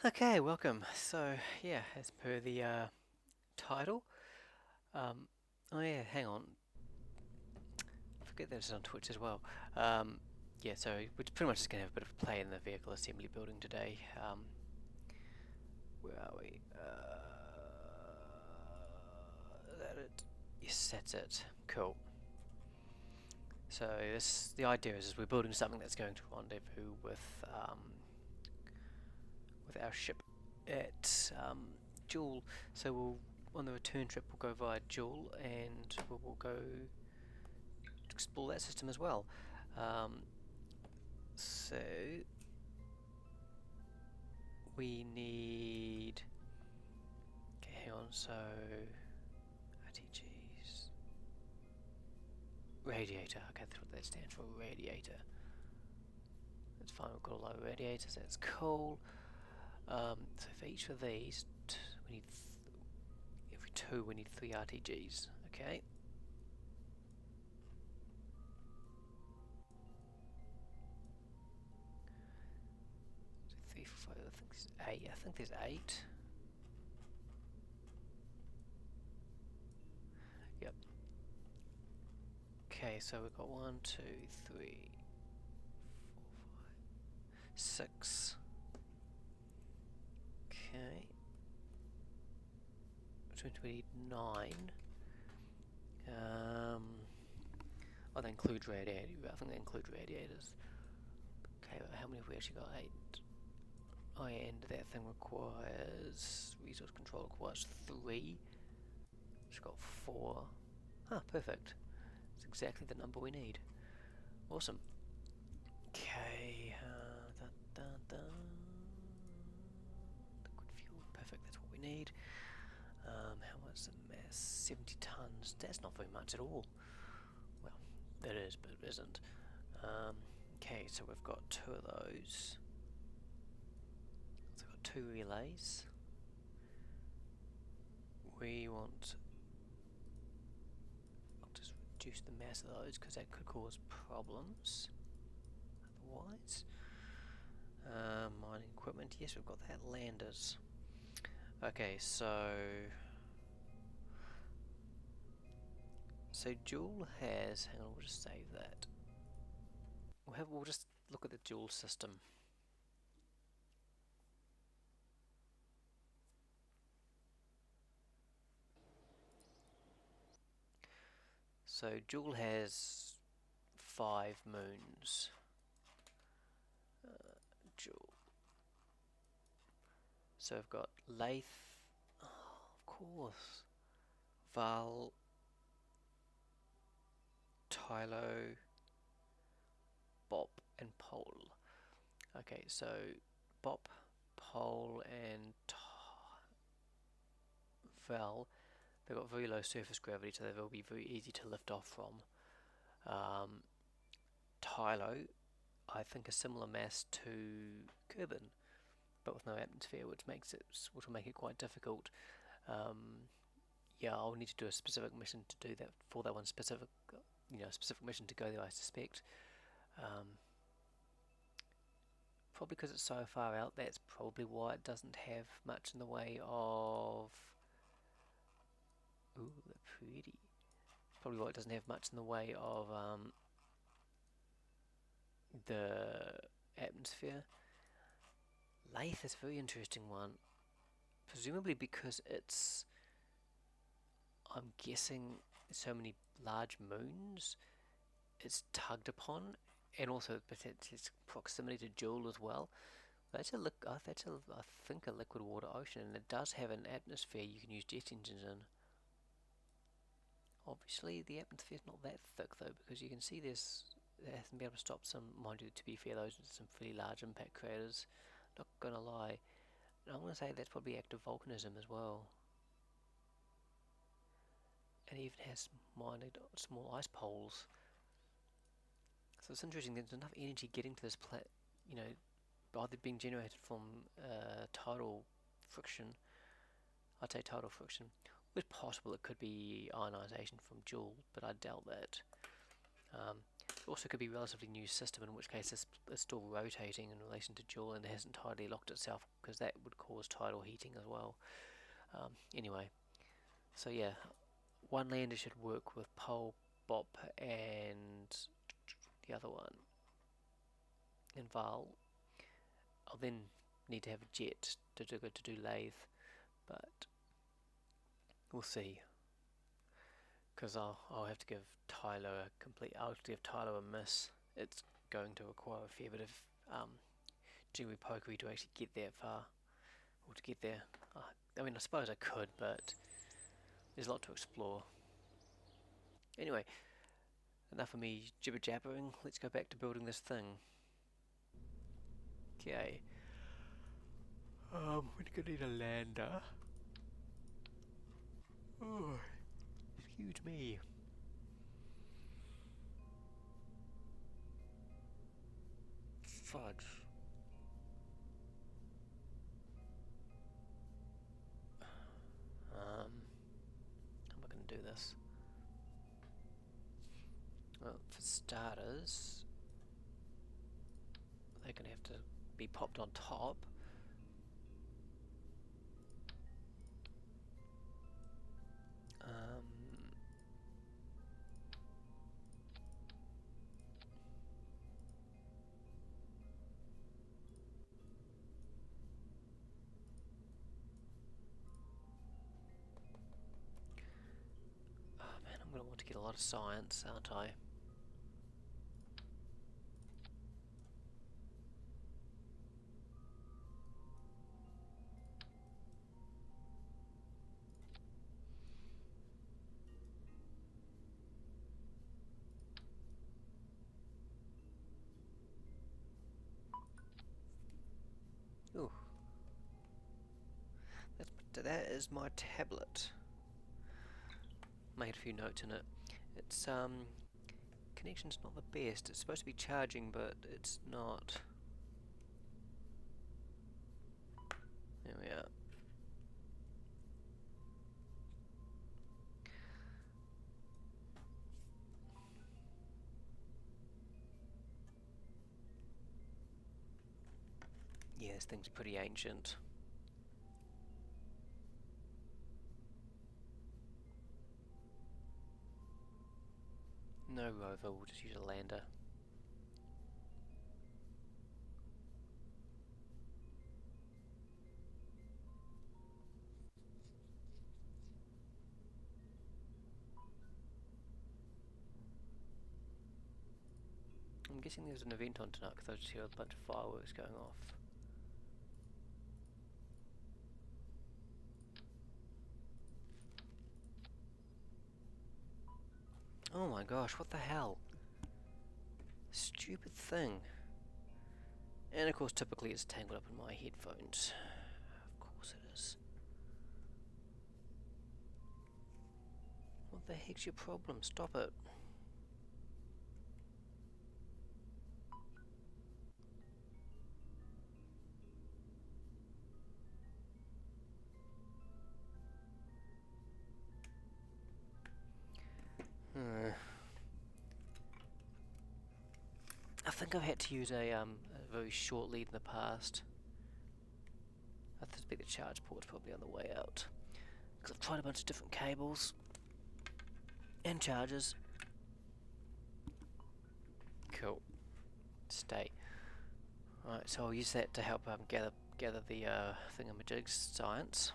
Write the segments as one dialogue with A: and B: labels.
A: Okay, welcome. So, yeah, as per the title, um, oh yeah, hang on, forget that it's on Twitch as well. Yeah, so we're pretty much just gonna have a bit of a play in the vehicle assembly building today. Where are we? That it? Yes, that's it. Cool. So the idea is we're building something that's going to rendezvous with our ship at Jewel. So we'll on the return trip we'll go via Jewel and we'll go explore that system as well. Um, so we need. Okay, hang on. So RTGs radiator. Okay, that's what that stands for. Radiator. That's fine. We've got a lot of radiators. That's cool. So for each of these, we need every two. We need 3 RTGs. Okay. So 3, 4, 5. I think there's 8. I think there's 8. Yep. Okay, so we've got 1, 2, 3, 6. Okay. Which means we need 9. Oh, that includes radiator. I think that includes radiators. Okay, but how many have we actually got? 8. Oh, yeah, and that thing requires resource control requires 3. It's got 4. Ah, perfect. It's exactly the number we need. Awesome. Okay. Da, da, da. Liquid fuel. Perfect. That's what we need. How much the mass? 70 tons. That's not very much at all. Well, it is, but it isn't. Okay, so we've got 2 of those. So we've got 2 relays. We want. I'll just reduce the mass of those because that could cause problems. Otherwise, mining equipment. Yes, we've got that. Landers. Okay, so Joule has. Hang on, we'll just save that. We'll just look at the Joule system. So Joule has 5 moons. Joule. So I've got Lathe, oh, of course, Val, Tylo, Bop, and Pole. Okay, so Bop, Pole, and Val, they've got very low surface gravity, so they will be very easy to lift off from. Tylo, I think a similar mass to Kerbin, but with no atmosphere, which will make it quite difficult. Yeah, I'll need to do a specific mission to do that for that one specific, specific mission to go there. I suspect. Probably because it's so far out. That's probably why it doesn't have much in the way of. Ooh, they're pretty. Probably why it doesn't have much in the way of the atmosphere. Lathe is a very interesting one. Presumably because it's. I'm guessing so many large moons. It's tugged upon, and also its proximity to Joule as well. I think a liquid water ocean, and it does have an atmosphere you can use jet engines in. Obviously, the atmosphere is not that thick though, because you can see it hasn't been able to stop some. Mind you, to be fair, those are some pretty large impact craters. Not gonna lie, and I'm gonna say that's probably active volcanism as well, and it even has minor small ice poles. So it's interesting. There's enough energy getting to this you know, either being generated from tidal friction. I'd say tidal friction. It's possible it could be ionization from Joule, but I doubt that. It also could be a relatively new system, in which case it's still rotating in relation to dual and hasn't tidally locked itself, because that would cause tidal heating as well. Anyway, so yeah, one lander should work with pole, bop, and the other one in Val. I'll then need to have a jet to do lathe, but we'll see. Because I'll have to give I'll give Tyler a miss. It's going to require a fair bit of jiggery pokery to actually get that far, or to get there. I mean, I suppose I could, but there's a lot to explore. Anyway, enough of me jibber jabbering. Let's go back to building this thing. Okay. We're gonna need a lander. Oh, excuse me. Fudge. How am I gonna do this? Well, for starters, they're gonna have to be popped on top. Oh man, I'm gonna want to get a lot of science, aren't I? Ooh, that is my tablet. Made a few notes in it. It's connection's not the best. It's supposed to be charging, but it's not. There we are. Yeah, this thing's pretty ancient. No rover, we'll just use a lander. I'm guessing there's an event on tonight because I just hear a bunch of fireworks going off. Oh my gosh, what the hell? Stupid thing. And of course, typically it's tangled up in my headphones. Of course it is. What the heck's your problem? Stop it. I think I've had to use a very short lead in the past. I think the charge port's probably on the way out. Because I've tried a bunch of different cables and chargers. Cool. Stay. Alright, so I'll use that to help gather the thingamajigs science.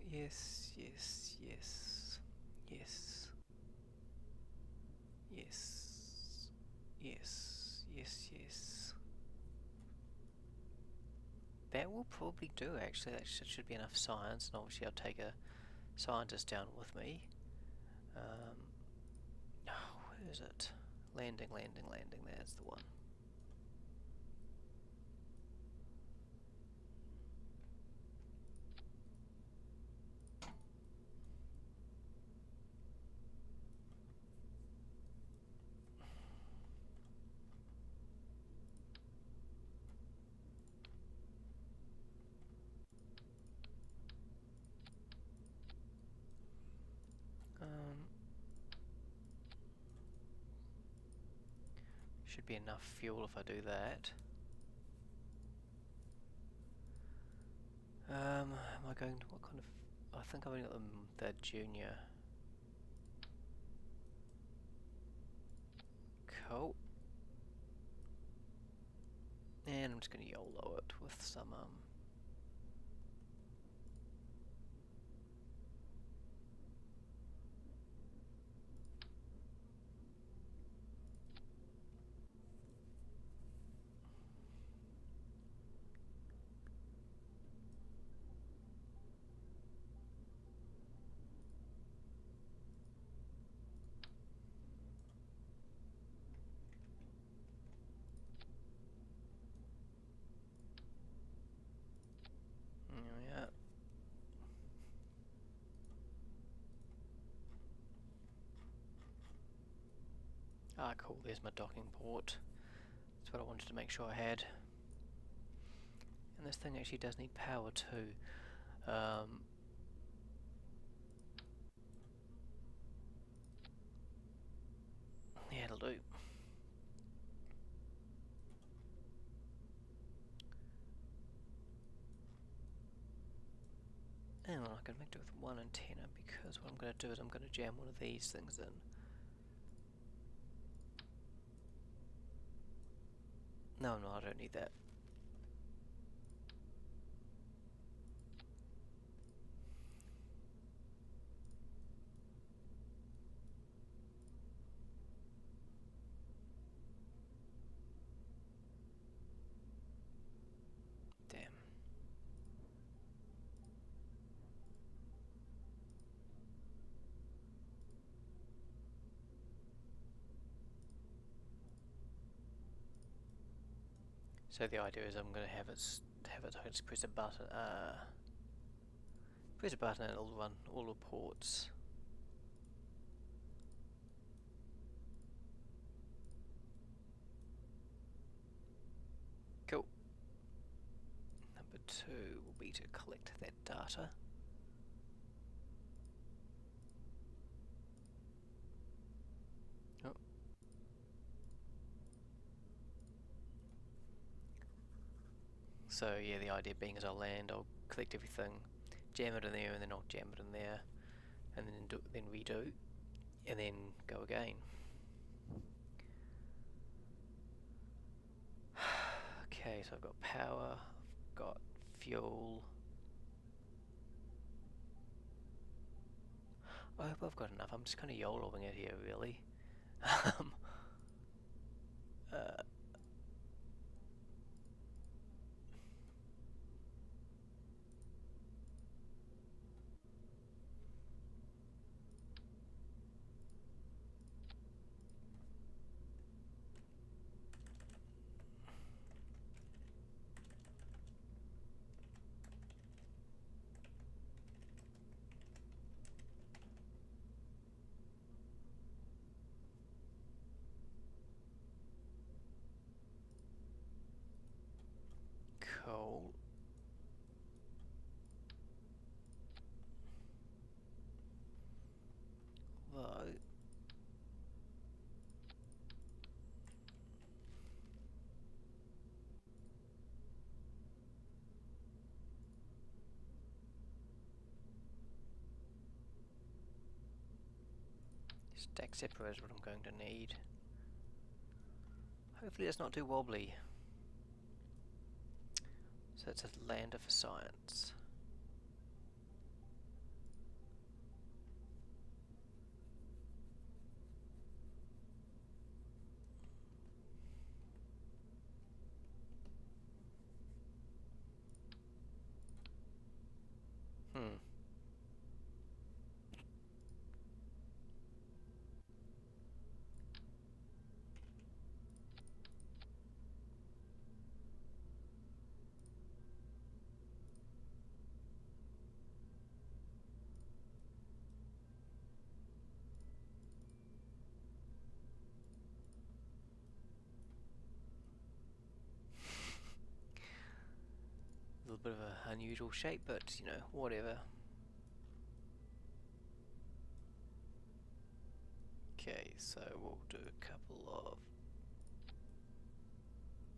A: Yes, yes, yes, yes, yes, yes, yes, yes. That will probably do, actually. That should be enough science, and obviously I'll take a scientist down with me. Oh, where is it? Landing, that's the one. Should be enough fuel if I do that. Am I going to, what kind of, I think I've only got the junior. Cool. And I'm just going to YOLO it with some, yeah. Ah, cool, there's my docking port. That's what I wanted to make sure I had. And this thing actually does need power too. Yeah, it'll do. And I can make do with one antenna, because what I'm going to do is I'm going to jam one of these things in. No, I don't need that. Damn. So the idea is I'm going to have it. I can just press a button. Press a button and it'll run all the ports. Cool. Number 2 will be to collect that data. Oh. So yeah, the idea being is I'll land, I'll collect everything, jam it in there, and then I'll jam it in there, and then redo, and then go again. Okay, so I've got power, I've got fuel. I hope I've got enough. I'm just kind of YOLOing it here, really. Cool. Though, stack separator is what I'm going to need. Hopefully it's not too wobbly. So it's a lander for science. bit of an unusual shape, but you know, whatever. Okay, so we'll do a couple of...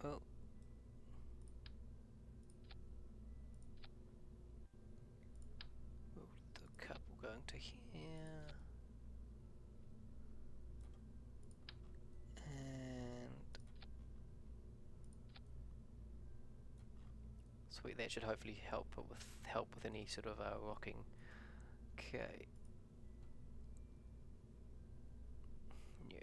A: Oh. We'll do a couple going to here. And... Sweet, that should hopefully help with any sort of rocking. Okay. New.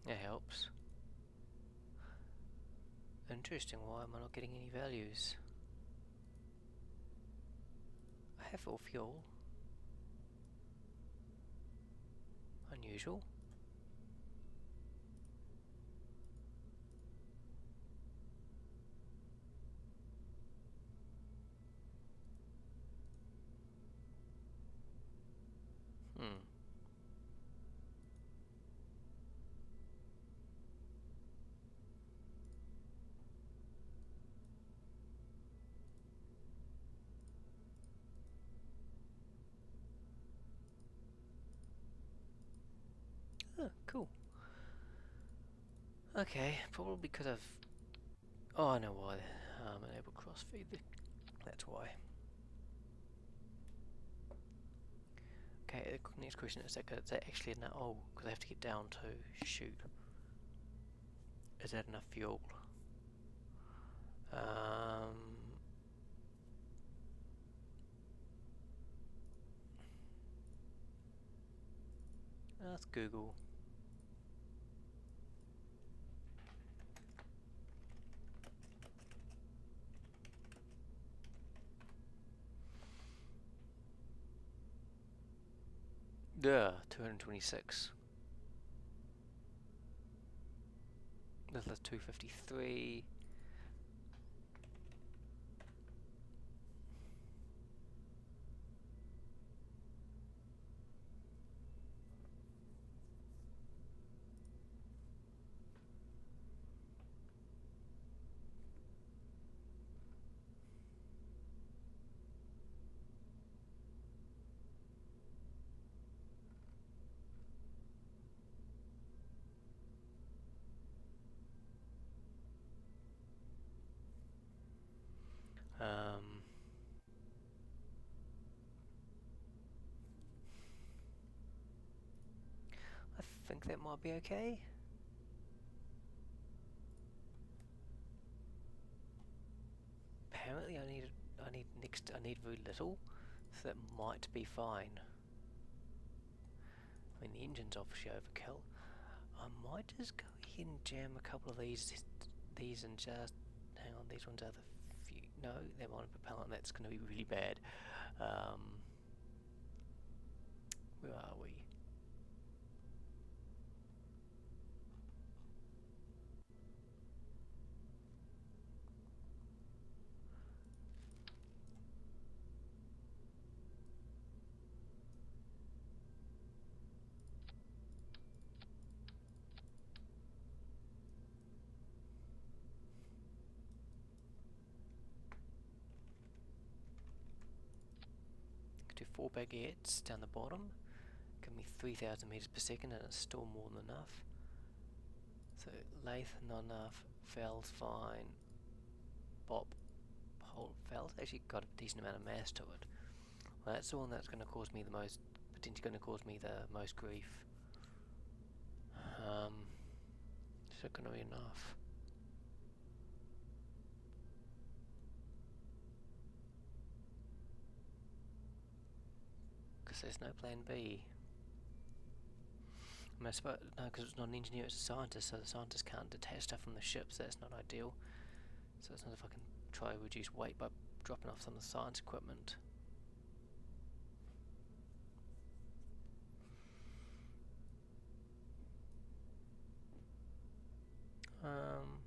A: That helps. Interesting, why am I not getting any values? I have all fuel. Unusual. Oh, cool. Okay, probably because I've... Oh, I know why. Enable crossfeed. That's why. Okay, the next question is that actually enough? Oh, because I have to get down to shoot. Is that enough fuel? Let's Google. Yeah, 226. This is 253. I think that might be okay. Apparently, I need very little, so that might be fine. I mean, the engine's obviously overkill. I might just go ahead and jam a couple of these and just hang on. These ones are the few. No, they're monopropellant. That's going to be really bad. Where are we? Do 4 baguettes down the bottom. Give me 3,000 meters per second, and it's still more than enough. So lathe not enough. Valve's fine. Bop. Whole valve's actually got a decent amount of mass to it. Well, that's the one that's going to cause me the most, potentially going to cause me the most grief. Is it going to be enough? guess there's no plan B. I mean, I suppose, no, because it's not an engineer, it's a scientist, so the scientist can't detach stuff from the ship, so that's not ideal. So it's not if I can try to reduce weight by dropping off some of the science equipment. Um,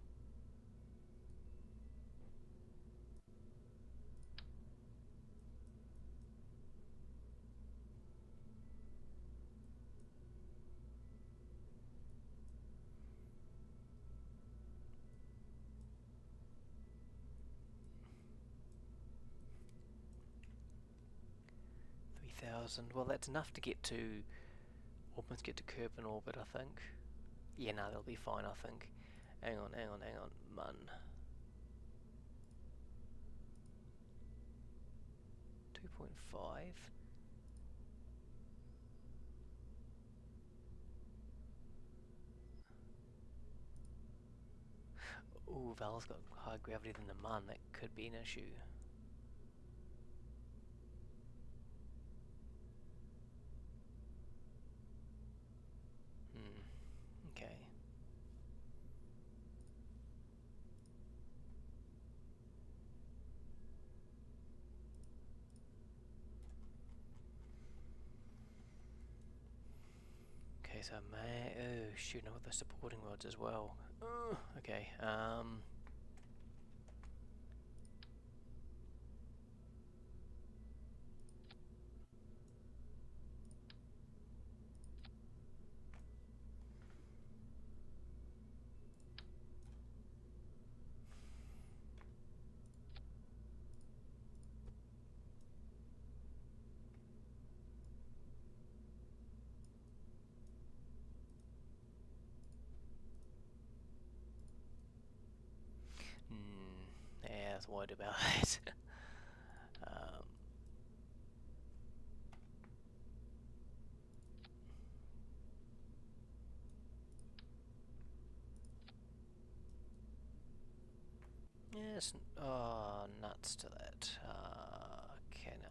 A: well, that's enough to get to, almost get to curve in orbit, I think. Yeah, no, they'll be fine, I think. Hang on, man. 2.5. Ooh, Val's got higher gravity than the Mun, that could be an issue. Okay. Okay, so shooting with the supporting rods as well. Okay, yeah, I was worried about it. Yes, oh, nuts to that. Okay, now.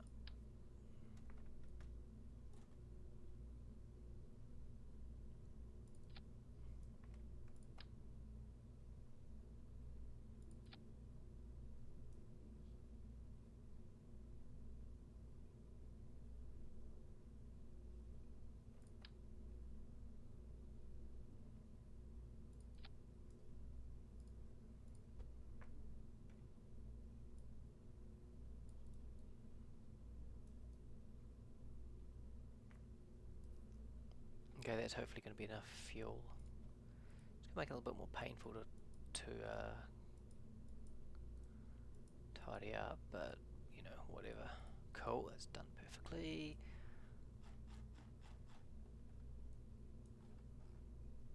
A: Okay, that's hopefully going to be enough fuel. It's going to make it a little bit more painful to tidy up, but, you know, whatever. Cool, that's done perfectly.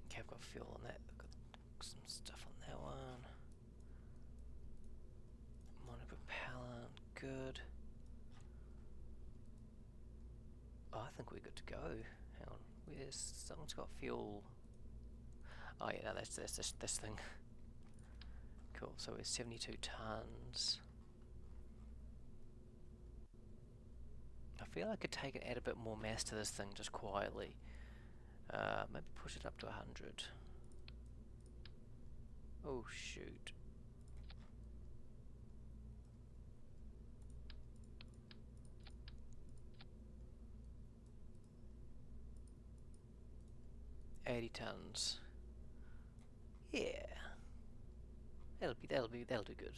A: Okay, I've got fuel on that. I've got some stuff on that one. Monopropellant, good. Oh, I think we're good to go. Hang on, where's someone's got fuel? Oh yeah, no, that's this thing. Cool. So we're 72 tons. I feel I could add a bit more mass to this thing just quietly. Maybe push it up to 100. Oh shoot. $80 tons. Yeah. That'll do good.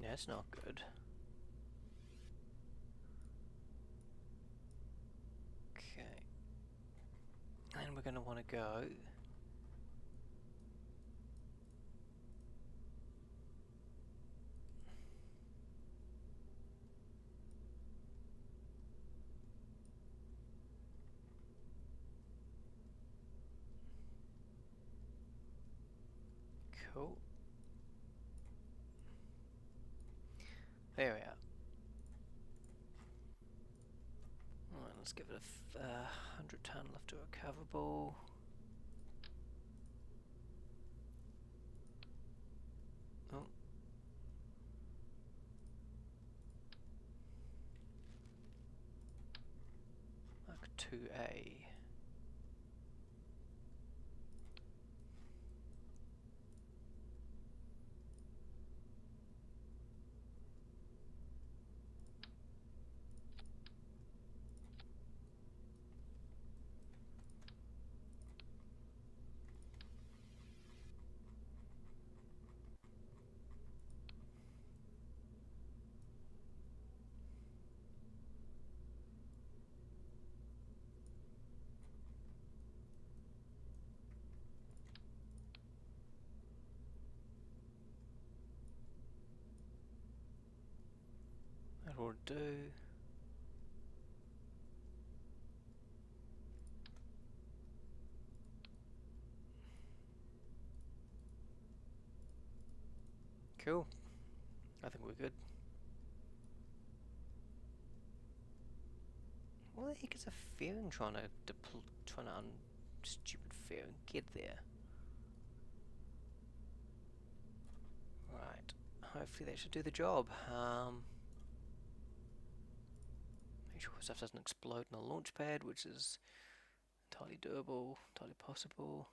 A: Yeah, it's not good. Okay. And we're gonna wanna go. Cool. There we are. let's give it a 100-ton lift to recoverable. Oh. Mark 2A. That will do. Cool. I think we're good. What the heck is a fairing trying to stupid fairing get there? Right. Hopefully that should do the job. Make sure stuff doesn't explode in the launch pad, which is entirely doable, entirely possible.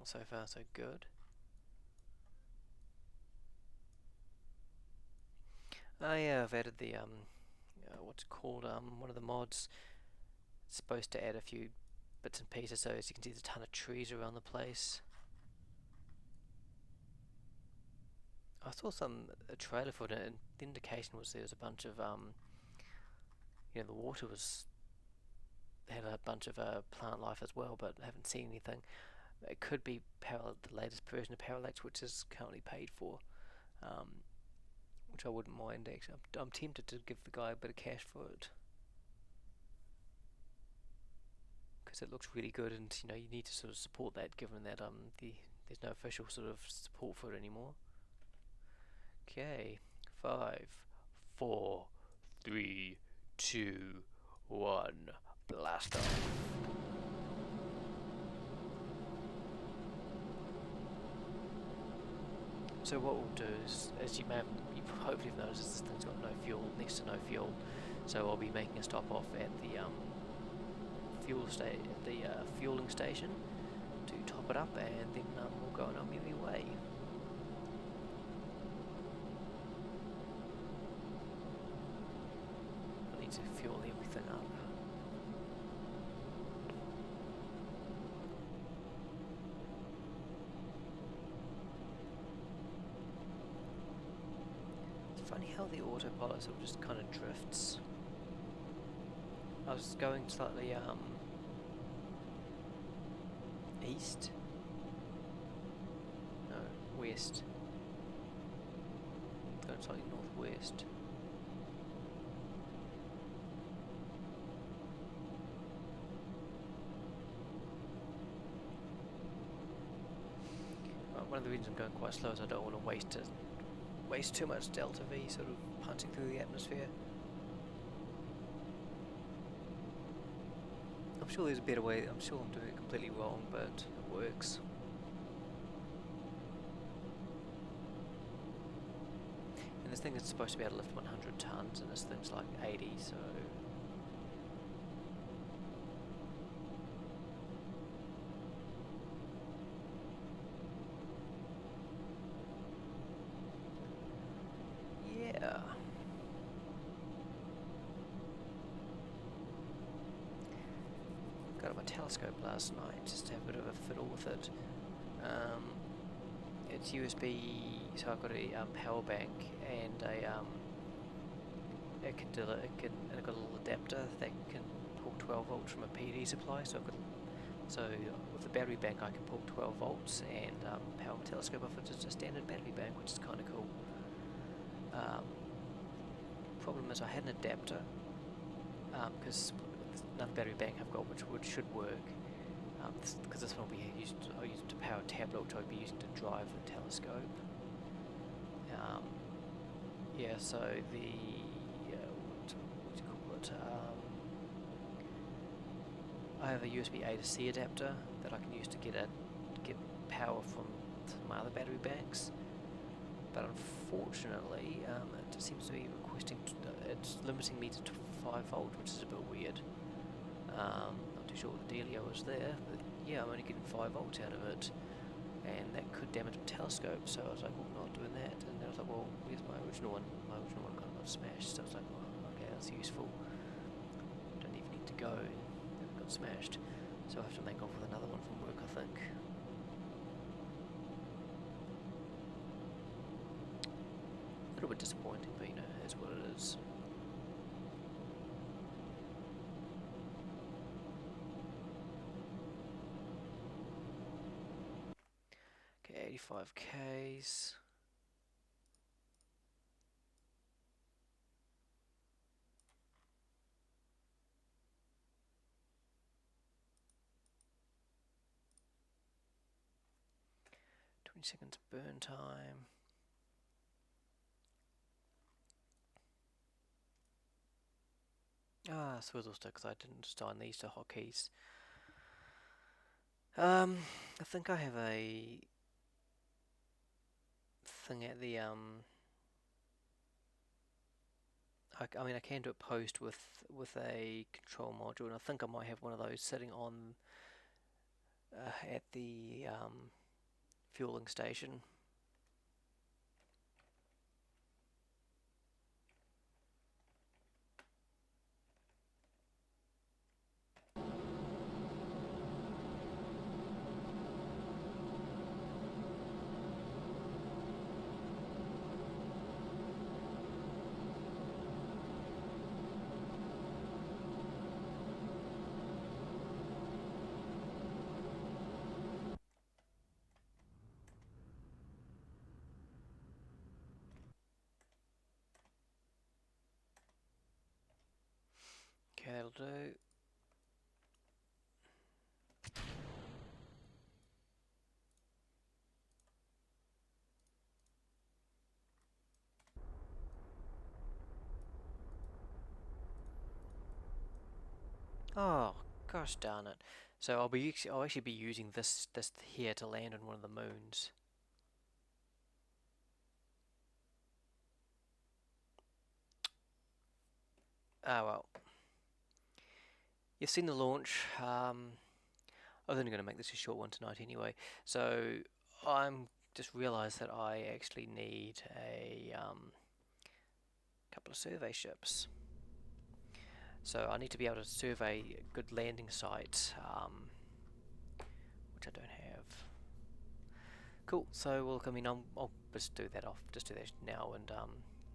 A: So far so good. Oh yeah, I've added the what's it called, one of the mods. It's supposed to add a few bits and pieces, so as you can see there's a ton of trees around the place. I saw a trailer for it, and the indication was there was a bunch of the water had a bunch of plant life as well, but I haven't seen anything. It could be the latest version of Parallax, which is currently paid for, which I wouldn't mind actually. I'm tempted to give the guy a bit of cash for it, because it looks really good, and you need to sort of support that, given that there's no official sort of support for it anymore. Okay, 5, 4, 3, 2, 1, blast off. So what we'll do is, as you hopefully have noticed, this thing's got no fuel, next to no fuel. So I'll be making a stop off at the fueling station to top it up, and then we'll go on our merry way. I need to fuel everything up. It's funny how the autopilot sort of just kind of drifts. I was going slightly east? No, west. Going slightly northwest. One of the reasons I'm going quite slow is I don't want to waste too much delta V sort of punching through the atmosphere. I'm sure there's a better way. I'm sure I'm doing it completely wrong, but it works. And this thing is supposed to be able to lift 100 tons, and this thing's like 80, so... yeah. Got my telescope last night just to have a bit of a fiddle with it. It's USB, so I've got a power bank and I've got a little adapter that can pull 12 volts from a PD supply. So with the battery bank I can pull 12 volts and power my telescope off it just a standard battery bank, which is kind of cool. Problem is I had an adapter because another battery backup I've got which should work. Because this one will be used. I'll use it to power a tablet, which I'll be using to drive the telescope. Yeah, so the what do you call it? I have a USB A to C adapter that I can use to get power from my other battery banks. But unfortunately, it seems to be requesting. It's limiting me to 5 volt, which is a bit weird. Not too sure what the dealio is there, but yeah, I'm only getting 5 volts out of it, and that could damage the telescope. So I was like, well, not doing that. And then I was like, well, where's my original one? My original one kind of got smashed. So I was like, well, okay, that's useful. Don't even need to go. And it got smashed. So I have to make off with another one from work, I think. A little bit disappointing, but you know, it's what it is. Okay, 85 Ks. Seconds burn time. Swizzle sticks. I didn't assign these to hotkeys. I think I have a thing at the I mean, I can do it post with a control module, and I think I might have one of those sitting on at the fueling station. Okay, that'll do. Oh, gosh darn it. So I'll actually be using this here to land on one of the moons. Ah well. You've seen the launch. I was only going to make this a short one tonight anyway. So I'm just realised that I actually need a couple of survey ships. So I need to be able to survey a good landing site, which I don't have. Cool. So well, I mean, I'll just do that now, and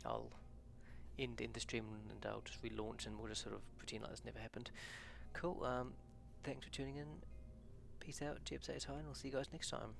A: I'll end the stream and I'll just relaunch, and we'll just sort of pretend like this never happened. Cool. Thanks for tuning in. Peace out. Jeb Say Hi, and we'll see you guys next time.